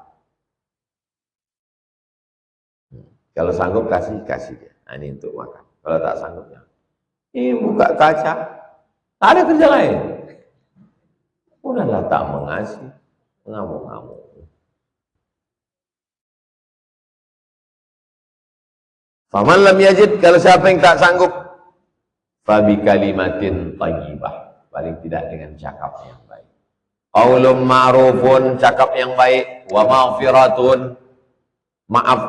Kalau sanggup kasih dia. Nah, ini untuk makan. Kalau tak sanggupnya, ini buka kaca, tak ada kerja lain. Udahlah tak mengasih, ngamuk-ngamuk. Faman lam yajid, kalau siapa yang tak sanggup, fabi kalimatin thayyibah, paling tidak dengan cakap yang baik. Qaulun ma'rufun, cakap yang baik, wa maghfiratun, maaf,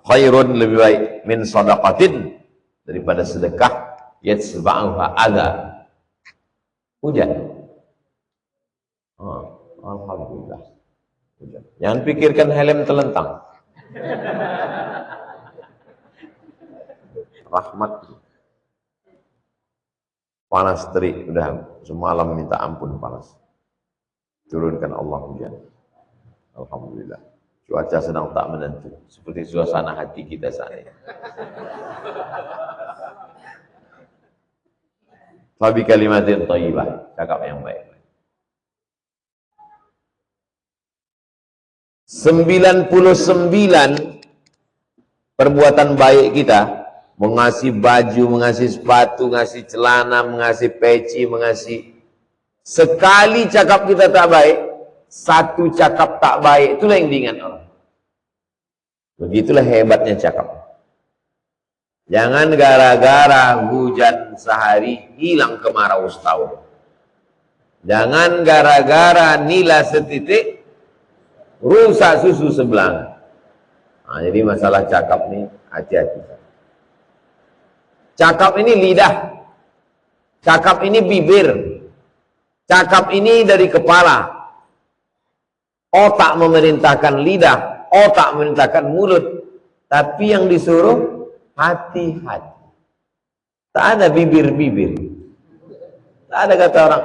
khairun, lebih baik, min sadaqatin, daripada sedekah, yatsba'uha adha, hujan. Alhamdulillah, hujan. Jangan pikirkan helm telentang. Rahmat. Panas terik, udah semalam minta ampun panas. Turunkan Allah hujan. Alhamdulillah. Cuaca sedang tak menentu, seperti suasana hati kita saat ini. Fabi kalimatin thayyibah, cakap yang baik. 99 perbuatan baik kita, mengasih baju, mengasih sepatu, mengasih celana, mengasih peci, mengasih. Sekali cakap kita tak baik, satu cakap tak baik, itulah yang diingat orang. Begitulah hebatnya cakap. Jangan gara-gara hujan sehari hilang kemarau setahun. Jangan gara-gara nila setitik rusak susu sebelang. Nah, jadi masalah cakap nih, hati-hati. Cakap ini lidah, cakap ini bibir, cakap ini dari kepala. Otak memerintahkan lidah, otak memerintahkan mulut, tapi yang disuruh hati-hati. Tak ada bibir-bibir. Tak ada kata orang,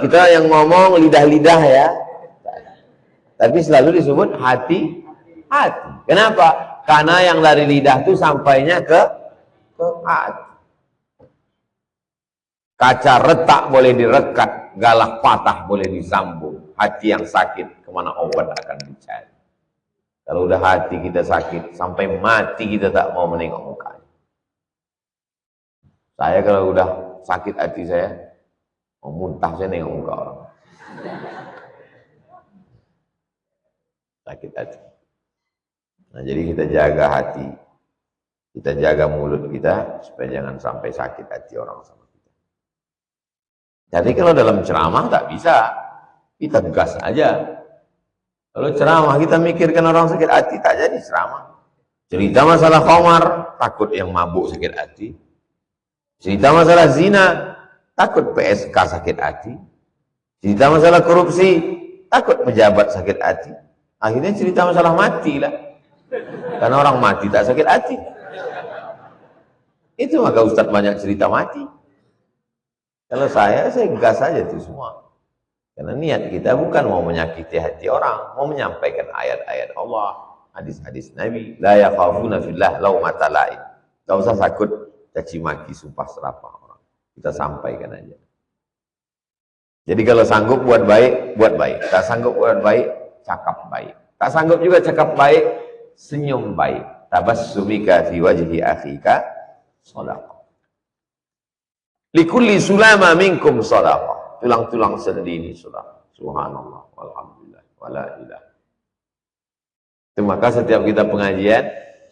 kita yang ngomong lidah-lidah ya, tapi selalu disebut hati-hati. Kenapa? Karena yang dari lidah itu sampainya ke hati. Kaca retak boleh direkat, galak patah boleh disambung. Hati yang sakit, kemana obat akan dicari. Kalau udah hati kita sakit, sampai mati kita tak mau menengok mukanya. Saya kalau udah sakit hati saya, mau muntah saya nengok muka orang. Sakit hati. Nah, jadi kita jaga hati. Kita jaga mulut kita supaya jangan sampai sakit hati orang sama kita. Jadi kalau dalam ceramah tak bisa, kita gas aja. Kalau ceramah kita mikirkan orang sakit hati, tak jadi ceramah. Cerita masalah khamar, takut yang mabuk sakit hati. Cerita masalah zina, takut PSK sakit hati. Cerita masalah korupsi, takut pejabat sakit hati. Akhirnya cerita masalah mati lah. Karena orang mati tak sakit hati. Itu maka Ustadz banyak cerita mati. Kalau saya gas aja itu semua. Karena niat kita bukan mau menyakiti hati orang, mau menyampaikan ayat-ayat Allah, hadis-hadis Nabi. La yakhafuna fillah laumata laim. Gak usah takut caci maki, sumpah serapah orang. Kita sampaikan aja. Jadi kalau sanggup buat baik, buat baik. Tak sanggup buat baik, cakap baik. Tak sanggup juga cakap baik, senyum baik. Tabassumika fi wajhi akhika shadaqah. Likulli sulama minkum shadaqah. Tulang-tulang sendi ini sudah. Subhanallah, walhamdulillah, wala ilah. Itu maka setiap kita pengajian,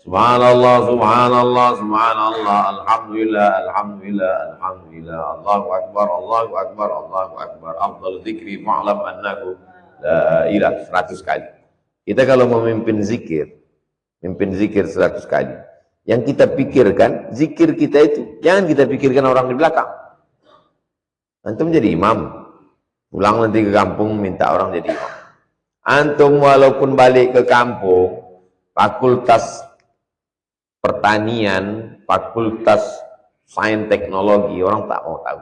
subhanallah, subhanallah, subhanallah, alhamdulillah, alhamdulillah, alhamdulillah, Allahu akbar, Allahu akbar, Allahu akbar, afdal dzikri fa'lam annahu la ilah, 100 kali. Kita kalau memimpin zikir, mimpin zikir 100 kali. Yang kita pikirkan, zikir kita itu, jangan kita pikirkan orang di belakang. Antum jadi imam, pulang nanti ke kampung minta orang jadi imam. Antum walaupun balik ke kampung, fakultas pertanian, fakultas sains teknologi, orang tak mau tahu.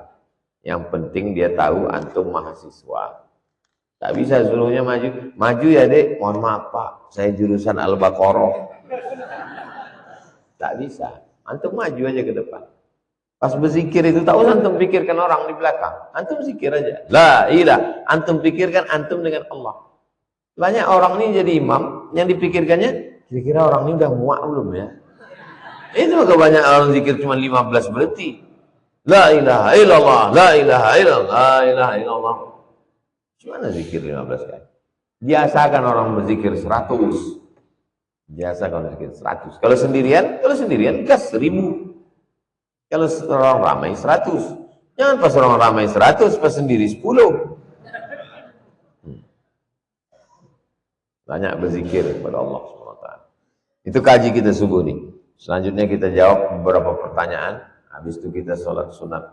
Yang penting dia tahu antum mahasiswa. Tak bisa suruhnya maju. Maju ya dek, mohon maaf pak, saya jurusan Al-Baqarah. Tak bisa. Antum maju aja ke depan. Pas berzikir itu, tak usah antum pikirkan orang di belakang. Antum zikir aja. La ilah. Antum pikirkan antum dengan Allah. Banyak orang ini jadi imam, yang dipikirkannya, kira-kira orang ini udah muak belum ya? Itu kebanyakan orang zikir cuma 15 berarti. La ilaha illallah, la ilaha illallah, la ilaha illallah. Gimana zikir 15 kali? Biasakan orang berzikir 100. Biasakan berzikir 100. Kalau sendirian gas 1000. Kalau orang ramai 100. Jangan pas orang ramai 100, pas sendiri 10. Banyak berzikir kepada Allah SWT. Itu kaji kita subuh nih. Selanjutnya kita jawab beberapa pertanyaan. Habis itu kita sholat sunat